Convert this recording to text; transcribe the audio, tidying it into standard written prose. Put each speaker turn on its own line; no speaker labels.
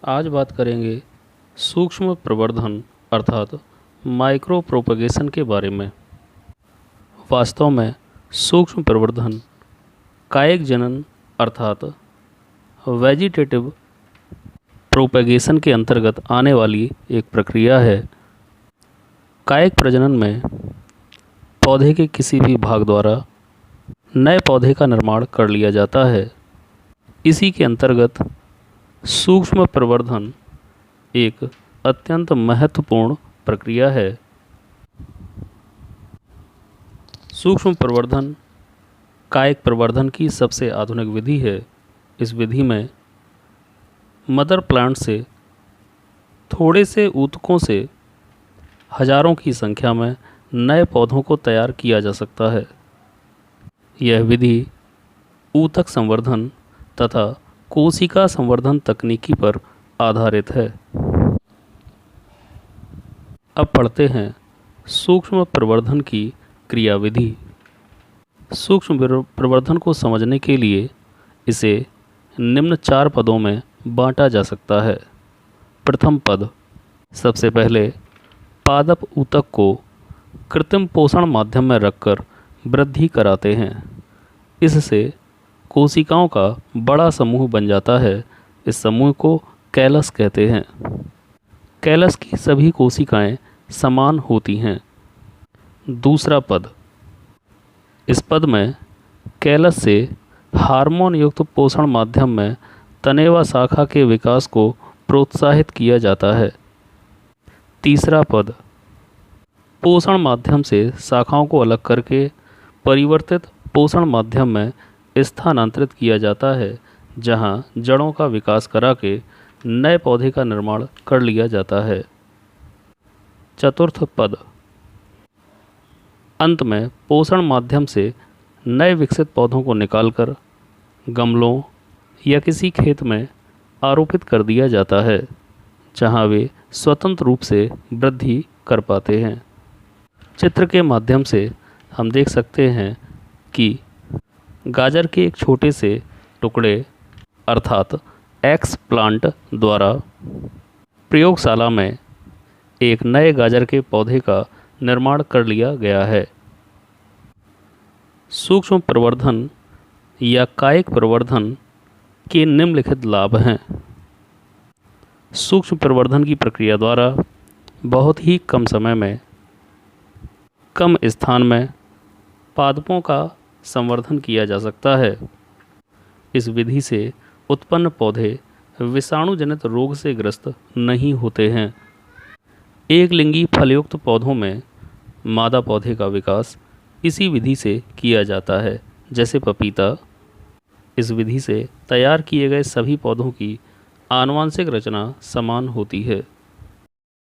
आज बात करेंगे सूक्ष्म प्रवर्धन अर्थात माइक्रो प्रोपगेशन के बारे में। वास्तव में सूक्ष्म प्रवर्धन कायिक जनन अर्थात वेजिटेटिव प्रोपगेशन के अंतर्गत आने वाली एक प्रक्रिया है। कायिक प्रजनन में पौधे के किसी भी भाग द्वारा नए पौधे का निर्माण कर लिया जाता है। इसी के अंतर्गत सूक्ष्म प्रवर्धन एक अत्यंत महत्वपूर्ण प्रक्रिया है। सूक्ष्म प्रवर्धन कायिक प्रवर्धन की सबसे आधुनिक विधि है। इस विधि में मदर प्लांट से थोड़े से ऊतकों से हजारों की संख्या में नए पौधों को तैयार किया जा सकता है। यह विधि ऊतक संवर्धन तथा कोशिका संवर्धन तकनीकी पर आधारित है। अब पढ़ते हैं सूक्ष्म प्रवर्धन की क्रियाविधि। सूक्ष्म प्रवर्धन को समझने के लिए इसे निम्न 4 पदों में बांटा जा सकता है। प्रथम पद, सबसे पहले पादप ऊतक को कृत्रिम पोषण माध्यम में रखकर वृद्धि कराते हैं। इससे कोशिकाओं का बड़ा समूह बन जाता है। इस समूह को कैलस कहते हैं। कैलस की सभी कोशिकाएं समान होती हैं। दूसरा पद, इस पद में कैलस से हार्मोन युक्त पोषण माध्यम में तने व शाखा के विकास को प्रोत्साहित किया जाता है। तीसरा पद, पोषण माध्यम से शाखाओं को अलग करके परिवर्तित पोषण माध्यम में स्थानांतरित किया जाता है, जहां जड़ों का विकास करा के नए पौधे का निर्माण कर लिया जाता है। चतुर्थ पद, अंत में पोषण माध्यम से नए विकसित पौधों को निकालकर गमलों या किसी खेत में आरोपित कर दिया जाता है, जहां वे स्वतंत्र रूप से वृद्धि कर पाते हैं। चित्र के माध्यम से हम देख सकते हैं कि गाजर के एक छोटे से टुकड़े अर्थात एक्स प्लांट द्वारा प्रयोगशाला में एक नए गाजर के पौधे का निर्माण कर लिया गया है। सूक्ष्म प्रवर्धन या कायिक प्रवर्धन के निम्नलिखित लाभ हैं। सूक्ष्म प्रवर्धन की प्रक्रिया द्वारा बहुत ही कम समय में कम स्थान में पादपों का संवर्धन किया जा सकता है। इस विधि से उत्पन्न पौधे विषाणु जनित रोग से ग्रस्त नहीं होते हैं। एक लिंगी फलयुक्त पौधों में मादा पौधे का विकास इसी विधि से किया जाता है, जैसे पपीता। इस विधि से तैयार किए गए सभी पौधों की आनुवंशिक रचना समान होती है।